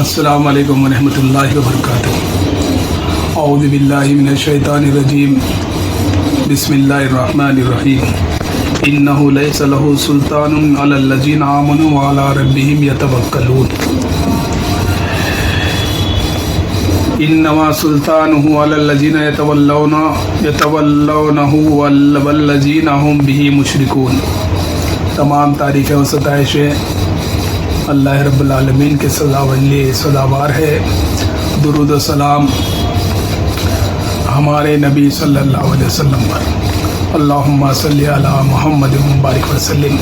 السلام علیکم ورحمۃ اللہ وبرکاتہ۔ اعوذ باللہ من الشیطان الرجیم، بسم اللہ الرحمن الرحیم۔ انہ لیس لہ سلطان علی الذین آمنوا وعلی ربہم یتوکلون۔ انما سلطانہ علی الذین یتولونہ والذین هم بہ مشرکون۔ تمام تعریفیں و ستائشیں اللہ رب العالمین کے سزاوار ہے۔ درود و سلام ہمارے نبی صلی اللہ علیہ وسلم پر۔ اللہم صلی علی محمد مبارک وسلم۔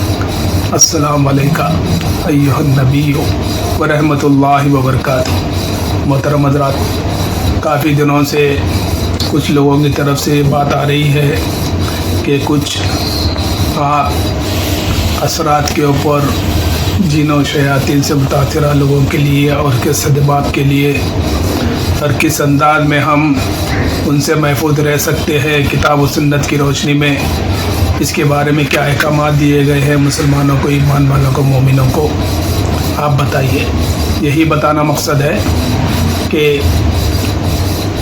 السلام علیکم ایھا النبی ورحمۃ اللہ وبرکاتہ۔ محترم حضرات، کافی دنوں سے کچھ لوگوں کی طرف سے بات آ رہی ہے کہ کچھ اثرات کے اوپر جن و شیاطین سے متاثرہ لوگوں کے لیے اور کس اسباب کے لیے اور کس انداز میں ہم ان سے محفوظ رہ سکتے ہیں کتاب و سنت کی روشنی میں، اس کے بارے میں کیا احکامات دیے گئے ہیں مسلمانوں کو، ایمان والوں کو، مومنوں کو، آپ بتائیے۔ یہی بتانا مقصد ہے کہ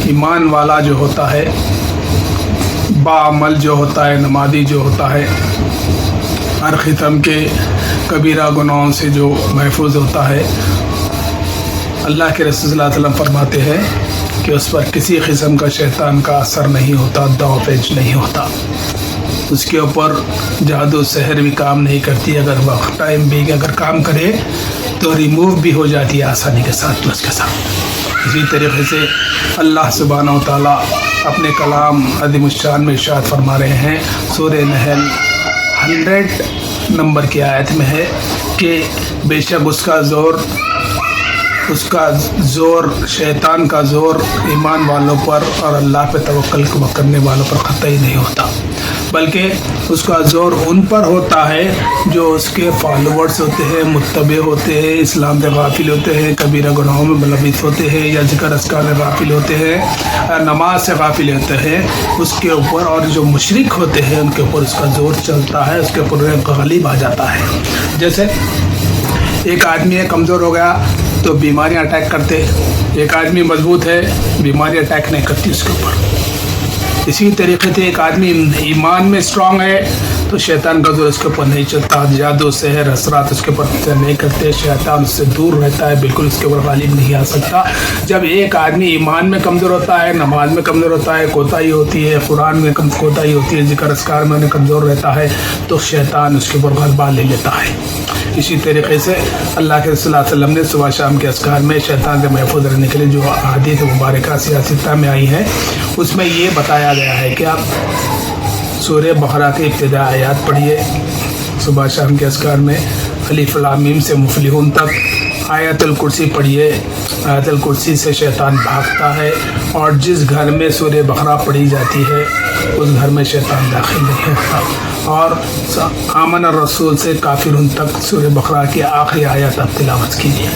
ایمان والا جو ہوتا ہے، باعمل جو ہوتا ہے، نمازی جو ہوتا ہے، ہر قسم کے کبیرہ گناہوں سے جو محفوظ ہوتا ہے، اللہ کے رسول صلی اللہ علیہ وسلم فرماتے ہیں کہ اس پر کسی قسم کا شیطان کا اثر نہیں ہوتا، داؤ پیچ نہیں ہوتا، اس کے اوپر جادو سحر بھی کام نہیں کرتی، اگر وقت ٹائم بھی اگر کام کرے تو ریموو بھی ہو جاتی ہے آسانی کے ساتھ اس کے ساتھ۔ اسی طریقے سے اللہ سبحانہ و تعالیٰ اپنے کلام عظیم الشان میں ارشاد فرما رہے ہیں، سورہ نحل 100 نمبر کی آیت میں ہے کہ بے شک اس کا زور شیطان کا زور ایمان والوں پر اور اللہ پہ توکل کرنے والوں پر قطعی نہیں ہوتا، بلکہ اس کا زور ان پر ہوتا ہے جو اس کے فالوورز ہوتے ہیں، متبع ہوتے ہیں، اسلام سے غافل ہوتے ہیں، کبیرہ گناہوں میں ملوث ہوتے ہیں، یا ذکر اذکار میں غافل ہوتے ہیں، نماز سے غافل ہوتے ہیں، اس کے اوپر، اور جو مشرک ہوتے ہیں ان کے اوپر اس کا زور چلتا ہے، اس کے اوپر غالب آ جاتا ہے۔ جیسے ایک آدمی ہے کمزور ہو گیا تو بیماریاں اٹیک کرتے، ایک آدمی مضبوط ہے بیماری اٹیک نہیں کرتی اس کے اوپر۔ اسی طریقے سے ایک آدمی ایمان میں اسٹرانگ ہے تو شیطان کا زور اس کے اوپر نہیں چلتا، جادو سحر اثرات اس کے اوپر نہیں کرتے، شیطان اس سے دور رہتا ہے، بالکل اس کے اوپر غالب نہیں آ سکتا۔ جب ایک آدمی ایمان میں کمزور ہوتا ہے، نماز میں کمزور ہوتا ہے، کوتاہی ہوتی ہے، قرآن میں کوتاہی ہوتی ہے، ذکر اذکار میں کمزور رہتا ہے، تو شیطان اس کے اوپر غلبہ لے لیتا ہے۔ اسی طریقے سے اللہ کے رسول صلی اللہ علیہ وسلم نے صبح شام کے اذکار میں شیطان سے محفوظ رہنے کے لیے جو احادیث مبارکہ سیاستہ میں آئی ہیں، اس میں یہ بتایا گیا ہے کہ آپ سورہ بقرہ کی ابتدا آیات پڑھیے صبح شام کے اذکار میں، الف لام میم سے مفلحون تک، آیت الکرسی پڑھیے، آیت الکرسی سے شیطان بھاگتا ہے، اور جس گھر میں سورہ بقرہ پڑھی جاتی ہے اس گھر میں شیطان داخل نہیں ہوتا، اور آمن الرسول سے کافرون تک سورہ بقرہ کی آخری آیات آپ تلاوت کیجیے،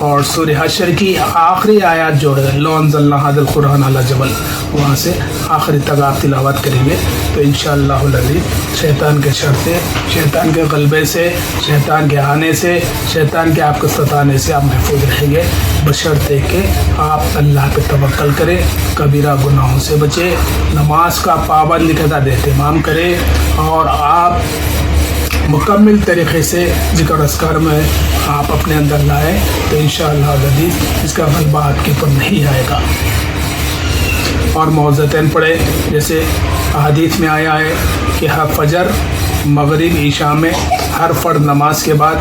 اور سورہ حشر کی آخری آیات جو ہے لو انزلنا ھذا القرآن علی جبل، وہاں سے آخری تک آپ تلاوت کریں گے تو انشاءاللہ العزیز شیطان کے شر سے، شیطان کے غلبے سے، شیطان کے آنے سے، شیطان کے آپ کو ستانے سے آپ محفوظ رہیں گے، بشرطے کہ آپ اللہ پہ توکل کریں، کبیرہ گناہوں سے بچیں، نماز کا پابند قدر اہتمام کریں، اور آپ مکمل طریقے سے ذکر اذکار میں آپ اپنے اندر لائیں تو انشاءاللہ العزیز اس کا غلبہ آپ کے اوپر نہیں آئے گا۔ اور موعظتین پڑھیں، جیسے احادیث میں آیا ہے کہ ہر فجر، مغرب، عشاء میں ہر فرض نماز کے بعد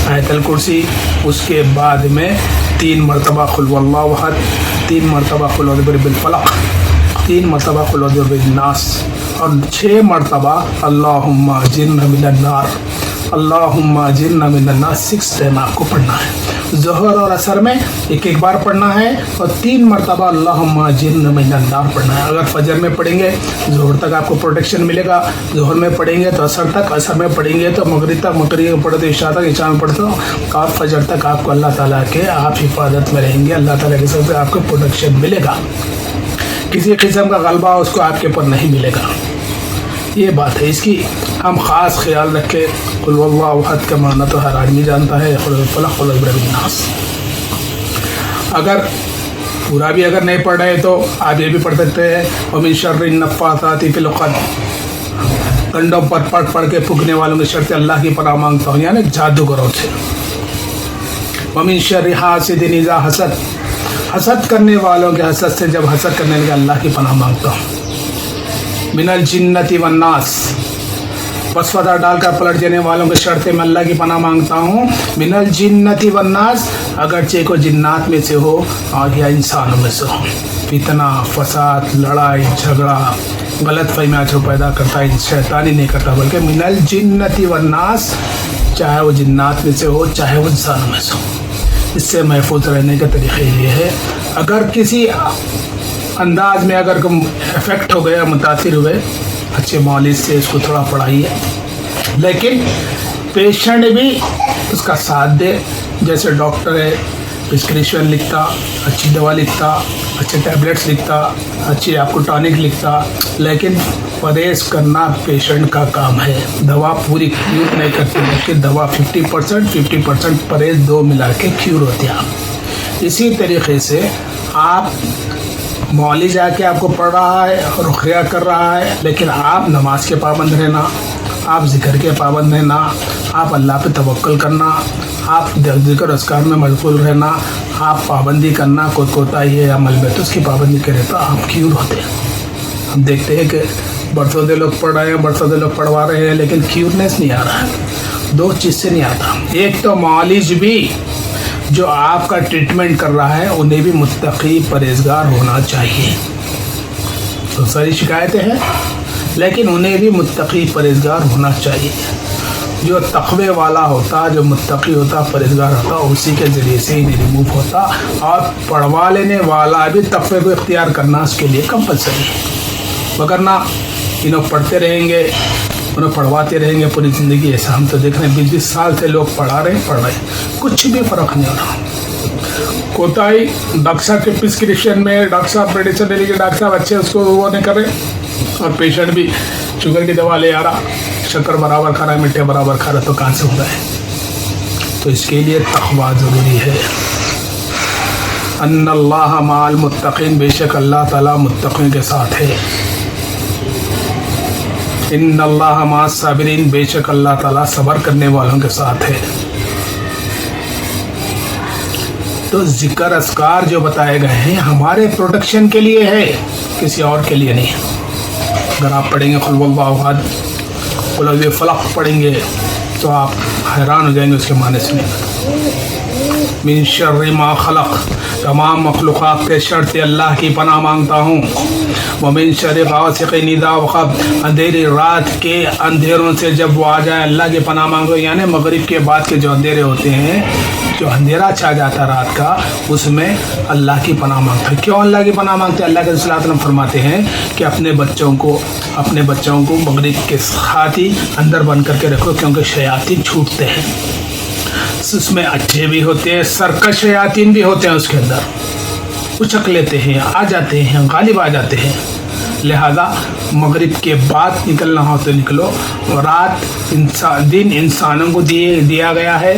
آیت الکرسی، اس کے بعد میں 3 مرتبہ قل هو اللہ احد، 3 مرتبہ قل اعوذ برب الفلق، 3 مرتبہ قل اعوذ برب الناس، اور 6 مرتبہ اللہم اجرنا من النار، اللہم اجرنا من النار 6 ٹائم آپ کو پڑھنا ہے۔ ظہر اور عصر میں ایک بار پڑھنا ہے، اور 3 مرتبہ اللہم اجرنا من النار پڑھنا ہے۔ اگر فجر میں پڑھیں گے ظہر تک آپ کو پروٹیکشن ملے گا، ظہر میں پڑھیں گے تو عصر تک، عصر میں پڑھیں گے تو مغرب تک، مغرب میں پڑھے تو عشاء تک، عشاء میں پڑھے تو اور فجر تک آپ کو اللہ تعالیٰ کے آپ حفاظت میں رہیں گے، اللہ تعالیٰ کی طرف سے آپ کو پروٹیکشن ملے گا، کسی قسم کا غلبہ اس کو آپ کے اوپر نہیں ملے گا۔ یہ بات ہے، اس کی ہم خاص خیال رکھیں۔ قل هو اللہ احد کا معنی تو ہر آدمی جانتا ہے، قل هو الفلق، قل اعوذ برب الناس۔ اگر پورا بھی اگر نہیں پڑھ رہے تو آپ یہ بھی پڑھ سکتے ہیں ومن شر النفاثات فی العقد، کنڈوں پر پڑھ کے پھونکنے والوں کے شر سے اللہ کی پناہ مانگتا ہوں، یعنی جادوگروں سے۔ ومن شر حاسد اذا حسد، حسد کرنے والوں کے حسد سے جب حسد کرنے لگے اللہ کی پناہ مانگتا ہوں۔ من الجنۃ والناس، وسوسہ ڈال کر پلٹ جانے والوں کے شر سے میں اللہ کی پناہ مانگتا ہوں۔ من الجنۃ والناس، اگرچہ کو جنات میں سے ہو اور یا انسانوں میں سے ہو۔ فتنہ، فساد، لڑائی جھگڑا، غلط فہمیاں جو پیدا کرتا ہے شیطان ہی نہیں کرتا، بلکہ من الجنۃ والناس، چاہے وہ جنات میں سے ہو چاہے وہ انسانوں میں سے ہو۔ اس سے محفوظ رہنے کا طریقہ یہ ہے، اگر کسی انداز میں اگر افیکٹ ہو گیا، متاثر ہوئے، اچھے مولوی سے اس کو تھوڑا پڑھائیے، لیکن پیشنٹ بھی اس کا ساتھ دے۔ جیسے ڈاکٹر ہے، پرسکرپشن لکھتا، اچھی دوا لکھتا، اچھے ٹیبلیٹس لکھتا، اچھی آپ کو ٹانک لکھتا، لیکن پرہیز کرنا پیشنٹ کا کام ہے۔ دوا پوری کیور نہیں کرتی، بلکہ دوا 50% پرہیز، دو ملا کے کیور ہوتے ہیں۔ اسی طریقے سے آپ مولوی جا کے آپ کو پڑھ رہا ہے، رقیہ کر رہا ہے، لیکن آپ نماز کے پابند رہنا، آپ ذکر کے پابند رہنا، آپ اللہ پہ توکل کرنا، آپ ذکر اذکار میں مشغول رہنا، آپ پابندی کرنا، کوئی کوتاہی ہے عمل میں تو اس کی پابندی کرے تو آپ کیور ہوتے ہیں۔ ہم دیکھتے ہیں کہ برسوں سے لوگ پڑھ رہے ہیں، برسوں سے لوگ پڑھوا رہے ہیں، لیکن کیورنیس نہیں آ رہا ہے۔ دو چیز سے نہیں آتا، ایک تو معالج بھی جو آپ کا ٹریٹمنٹ کر رہا ہے انہیں بھی متقی پرہیزگار ہونا چاہیے۔ تو ساری شکایتیں ہیں، لیکن انہیں بھی متقی پرہیزگار ہونا چاہیے۔ جو تقوی والا ہوتا، جو متقی ہوتا، پرہیزگار ہوتا، اسی کے ذریعے سے ہی ریموو ہوتا، اور پڑھوا لینے والا بھی تقوی کو اختیار کرنا اس کے لیے کمپلسری ہے۔ مگر نہ انہوں پڑھتے رہیں گے، انہیں پڑھواتے رہیں گے پوری زندگی، ایسا ہم تو دیکھ رہے ہیں 20 سال سے لوگ پڑھ رہے ہیں، کچھ بھی فرق نہیں ہو رہا۔ کوتاہی ڈاکٹر صاحب کے پرسکرپشن میں، ڈاکٹر صاحب میڈیسن لے کے ڈاکٹر صاحب اچھے اس کو وہ نہیں کر رہے، اور پیشنٹ بھی شوگر کی دوا لے آ رہا، شکر برابر کھا رہا ہے، میٹھے برابر کھا رہا ہے، تو کہاں سے ہو رہا ہے؟ تو اس کے لیے تقویٰ ضروری ہے۔ ان اللہ مع المتقین، بے شک اللہ تعالیٰ متقین کے ساتھ ہے۔ ان اللہ مع الصابرین، بے شک اللہ تعالیٰ صبر کرنے والوں کے ساتھ ہے۔ تو ذکر اذکار جو بتائے گئے ہیں ہمارے پروٹیکشن کے لیے ہے، کسی اور کے لیے نہیں۔ اگر آپ پڑھیں گے قل واللہ احد، قل اعوذ بالفلق پڑھیں گے تو آپ حیران ہو جائیں گے اس کے معنی سے۔ من شر ما خلق، تمام مخلوقات کے شر سے اللہ کی پناہ مانگتا ہوں۔ ومن شر غاسق اذا وقب، اندھیری رات کے اندھیروں سے جب وہ آ جائے اللہ کی پناہ مانگو، یعنی مغرب کے بعد کے جو اندھیرے ہوتے ہیں، جو اندھیرا چھا جاتا رات کا، اس میں اللہ کی پناہ مانگتا ہے۔ کیوں اللہ کی پناہ مانگتے ہیں؟ اللہ کے رسول صلی اللہ علیہ وسلم فرماتے ہیں کہ اپنے بچوں کو مغرب کے ساتھ ہی اندر بند کر کے رکھو، کیونکہ شیاطین چھوٹتے ہیں، اس میں اچھے بھی ہوتے ہیں، سرکش شیاطین بھی ہوتے ہیں، اس کے اندر اچک لیتے ہیں، آ جاتے ہیں، غالب آ جاتے ہیں۔ لہذا مغرب کے بعد نکلنا ہو تو نکلو۔ رات دن انسانوں کو دیا گیا ہے،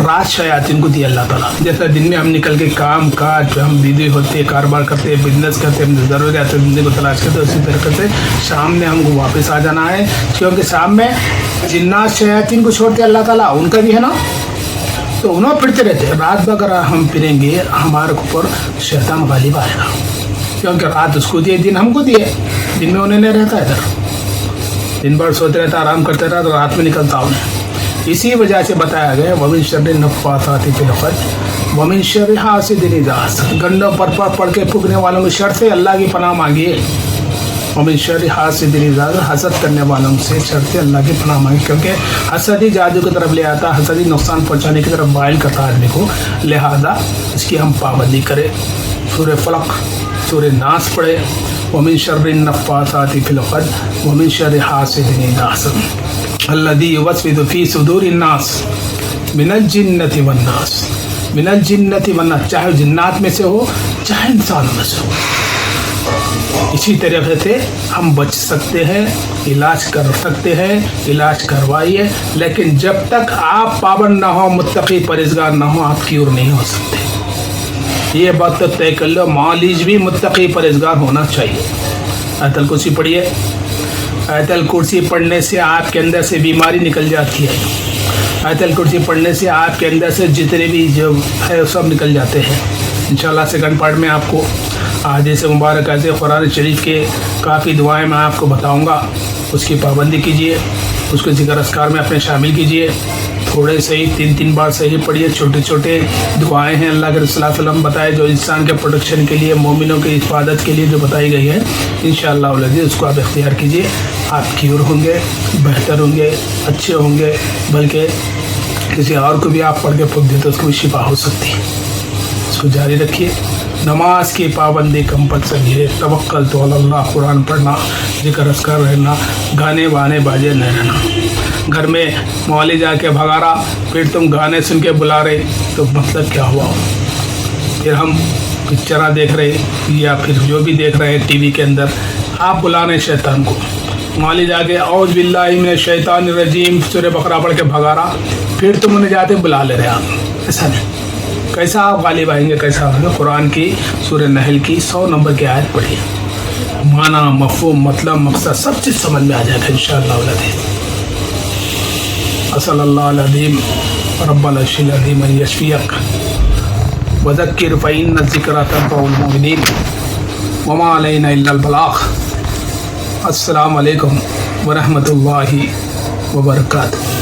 رات شیاطین کو دیا اللہ تعالیٰ۔ جیسا دن میں ہم نکل کے کام کاج ہم بیوی ہوتے، کاروبار کرتے، بزنس کرتے، اپنے ضروریات زندگی کو تلاش کرتے، اسی طریقے سے شام میں ہم کو واپس آ جانا ہے، کیونکہ شام میں جنات شیاطین کو چھوڑتے اللہ تعالیٰ، ان کا بھی ہے نا، تو انہوں پھرتے رہتے۔ رات میں اگر ہم پھریں گے ہمارے اوپر شیطان غالب آئے گا، کیونکہ رات اس کو دیے، دن ہم کو دیے۔ دن میں انہیں نہیں رہتا ادھر، دن بھر سوتے رہتا، آرام کرتے رہتا، تو رات میں نکلتا انہیں۔ اسی وجہ سے بتایا گیا ومن شر النفاثات فی العقد ومن شر حاسد اذا حسد، گنڈوں پر پڑھ کے پھونکنے والوں کے شر سے اللہ کی پناہ مانگیے۔ ومن شر حاسد اذا حسد، حسد کرنے والوں سے شر سے اللہ کی پناہ مانگے، کیونکہ حسد ہی جادو کی طرف لے آتا، حسد ہی نقصان پہنچانے کی طرف مائل کرتا آدمی کو۔ لہذا اس کی ہم پابندی کریں۔ سورہ فلق، سورہ ناس پڑھے، ومن شر النفاثات فی العقد ومن شر حاسد اذا حسد الذی یوسوس فی صدور الناس من الجنۃ والناس، من الجنۃ والناس، چاہے جنات میں سے ہو چاہے انسانوں میں سے ہو۔ اسی طریقے سے ہم بچ سکتے ہیں، علاج کر سکتے ہیں، علاج کروائیے، لیکن جب تک آپ پابند نہ ہو، متقی پرہیزگار نہ ہو، آپ کیور نہیں ہو سکتے۔ یہ بات تو طے کر لو معالج بھی متقی پرہیزگار ہونا چاہیے. آیت الکرسی پڑھیے. آیت الکرسی پڑھنے سے آپ کے اندر سے بیماری نکل جاتی ہے. آیت الکرسی پڑھنے سے آپ کے اندر سے جتنے بھی جو ہے سب نکل جاتے ہیں. انشاءاللہ سیکنڈ پارٹ میں آپ کو احادیث مبارکہ سے قرآن شریف کے کافی دعائیں میں آپ کو بتاؤں گا. اس کی پابندی کیجیے, اس کو ذکر اذکار میں اپنے شامل کیجیے. تھوڑے سے ہی 3 بار صحیح پڑھیے. چھوٹے چھوٹے دعائیں ہیں اللہ کے رسول صلی اللہ علیہ وسلم بتائے جو انسان کے پروٹیکشن کے لیے, مومنوں کی حفاظت کے لیے جو بتائی گئی ہے. انشاءاللہ العزیز اس کو آپ اختیار کیجیے. آپ کیور ہوں گے, بہتر ہوں گے, اچھے ہوں گے, بلکہ کسی اور کو بھی آپ پڑھ کے پھونک دیں تو اس کو بھی شفا ہو سکتی ہے. اس کو جاری رکھیے. نماز کی پابندی کمپلسری ہے. توکل تو اللہ, قرآن پڑھنا, ذکر اذکار رہنا, گانے بانے باجے نہ رہنا. گھر میں مولی جا کے بھگا رہا, پھر تم گانے سن کے بلا رہے تو مطلب کیا ہوا؟ پھر ہم پکچریں دیکھ رہے یا پھر جو بھی دیکھ رہے ہیں ٹی وی کے اندر, آپ بلا رہے شیطان کو. مولی جا کے اعوذ باللہ من الشیطان الرجیم سورہ بقرہ پڑھ کے بھگا رہا, پھر تم انہیں جاتے بلا لے رہے آپ. ایسا نہیں. کیسا آپ غالب آئیں گے, کیسا ہوگا؟ قرآن کی سورہ نحل کی 100 نمبر کی آیت پڑھیے. معنی, مفہوم, مطلب, مقصد سب چیز سمجھ میں آ جائے گا انشاءاللہ العزیز. صلی اللہ العظیم رب العرش العظیم ان یشفیک وذکر فإن الذکرى تنفع المؤمنین وما علینا الا البلاغ. السلام علیکم ورحمۃ اللہ وبرکاتہ.